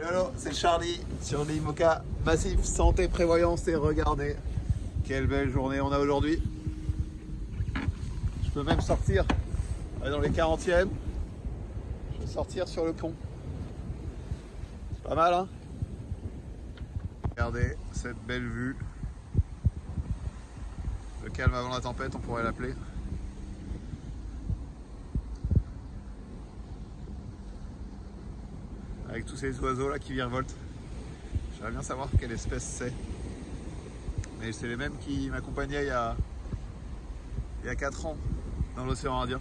Hello, c'est Charlie sur l'IMOCA Massif Santé Prévoyance et regardez quelle belle journée on a aujourd'hui. Je peux même sortir dans les 40e. Je vais sortir sur le pont. C'est pas mal, hein? Regardez cette belle vue. Le calme avant la tempête, on pourrait l'appeler. Avec tous ces oiseaux là qui virevoltent. J'aimerais bien savoir quelle espèce c'est. Mais c'est les mêmes qui m'accompagnaient il y a 4 ans dans l'océan Indien.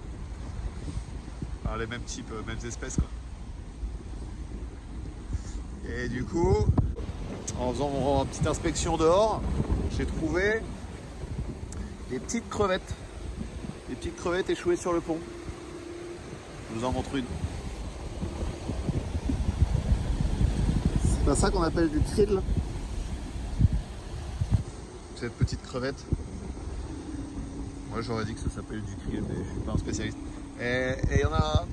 Enfin, les mêmes types, mêmes espèces quoi. Et du coup, en faisant une petite inspection dehors, j'ai trouvé des petites crevettes. Des petites crevettes échouées sur le pont. Je vous en montre une. C'est pas ça qu'on appelle du krill. Cette petite crevette. Moi j'aurais dit que ça s'appelle du krill, mais je suis pas un spécialiste. Et il y en a.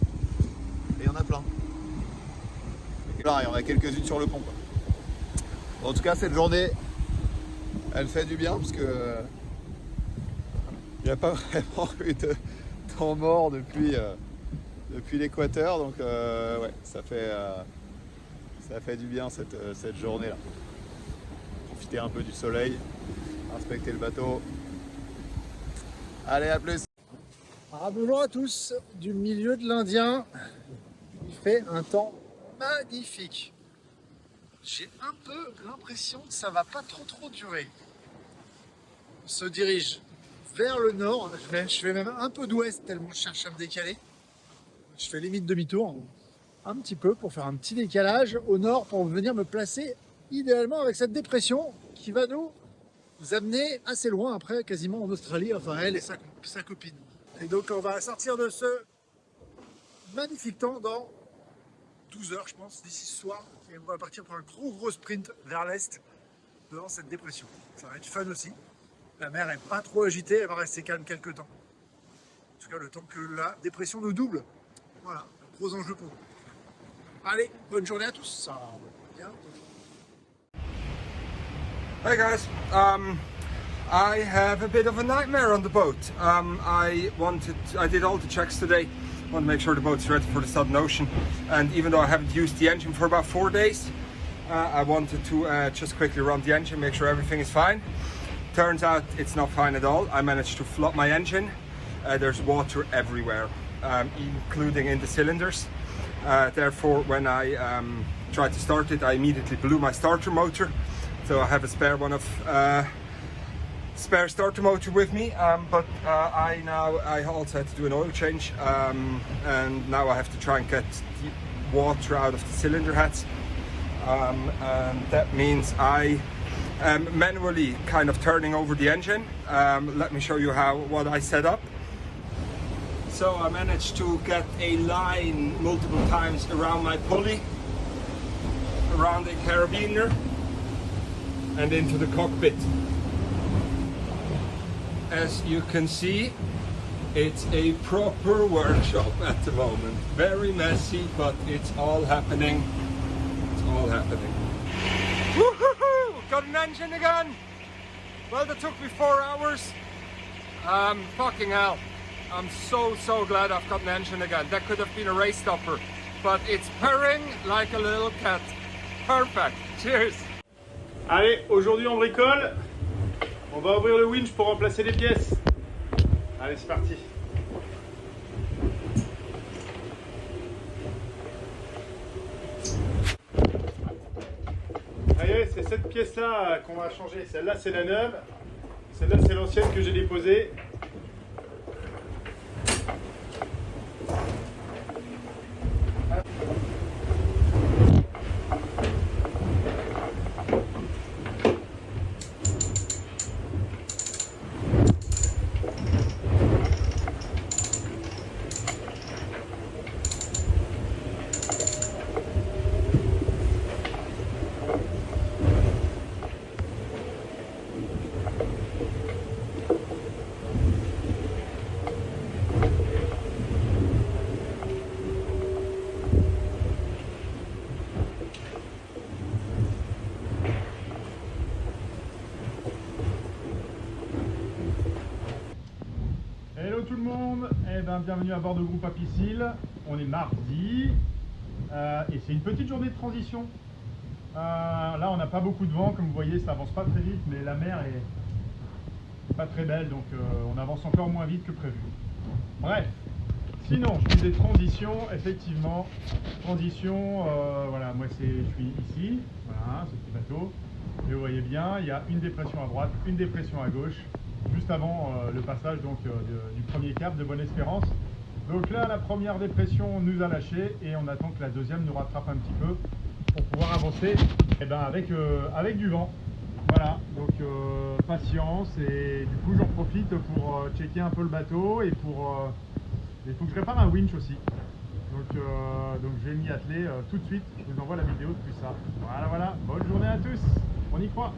Et il y en a plein. Et là, il y en a quelques-unes sur le pont. Quoi. En tout cas, cette journée, elle fait du bien parce que il n'y a pas vraiment eu de temps mort depuis l'équateur. Donc ouais, ça fait du bien cette journée-là. Profiter un peu du soleil, inspecter le bateau. Allez, à plus! Bonjour à tous du milieu de l'Indien. Il fait un temps magnifique. J'ai un peu l'impression que ça va pas trop durer. On se dirige vers le nord. Je fais même un peu d'ouest tellement je cherche à me décaler. Je fais limite demi-tour. Un petit peu pour faire un petit décalage au nord pour venir me placer idéalement avec cette dépression qui va nous amener assez loin après, quasiment en Australie, enfin elle et sa copine. Et donc on va sortir de ce magnifique temps dans 12 heures je pense, d'ici ce soir, et on va partir pour un gros sprint vers l'est devant cette dépression. Ça va être fun aussi. La mer est pas trop agitée, elle va rester calme quelques temps. En tout cas le temps que la dépression nous double. Voilà, gros enjeu pour nous. Allez, bonne journée à tous. Ça va bien. Hey guys, I have a bit of a nightmare on the boat. I did all the checks today. I want to make sure the boat's ready for the Southern Ocean. And even though I haven't used the engine for about 4 days, I wanted to just quickly run the engine, make sure everything is fine. Turns out it's not fine at all. I managed to flood my engine. There's water everywhere, including in the cylinders. Therefore, when I tried to start it, I immediately blew my starter motor. So I have a spare spare starter motor with me, but I also had to do an oil change, and now I have to try and get the water out of the cylinder heads, and that means I am manually kind of turning over the engine. Let me show you what I set up. So I managed to get a line multiple times around my pulley, around the carabiner, and into the cockpit. As you can see, it's a proper workshop at the moment. Very messy, but it's all happening. It's all happening. Woohoo! Got an engine again! Well, that took me 4 hours. Fucking hell. I'm so glad I've got an engine again. That could have been a race stopper, but it's purring like a little cat. Perfect. Cheers. Allez, aujourd'hui on bricole. On va ouvrir le winch pour remplacer les pièces. Allez, c'est parti. Allez, c'est cette pièce-là qu'on va changer. Celle-là, c'est la neuve. Celle-là, c'est l'ancienne que j'ai déposée. ben, bienvenue à bord de Groupe Apicil. On est mardi et c'est une petite journée de transition. Là, on n'a pas beaucoup de vent, comme vous voyez, ça avance pas très vite, mais la mer est pas très belle, donc on avance encore moins vite que prévu. Bref, sinon, je disais transition, effectivement, transition, voilà, moi je suis ici, voilà, ce petit bateau, et vous voyez bien, il y a une dépression à droite, une dépression à gauche, juste avant le passage donc, du premier cap de Bonne-Espérance. Donc là, la première dépression nous a lâché et on attend que la deuxième nous rattrape un petit peu pour pouvoir avancer et ben, avec du vent. Voilà, donc patience, et du coup j'en profite pour checker un peu le bateau et pour... il faut que je prépare un winch aussi. Donc je vais m'y atteler tout de suite. Je vous envoie la vidéo de tout ça. Voilà, voilà. Bonne journée à tous. On y croit.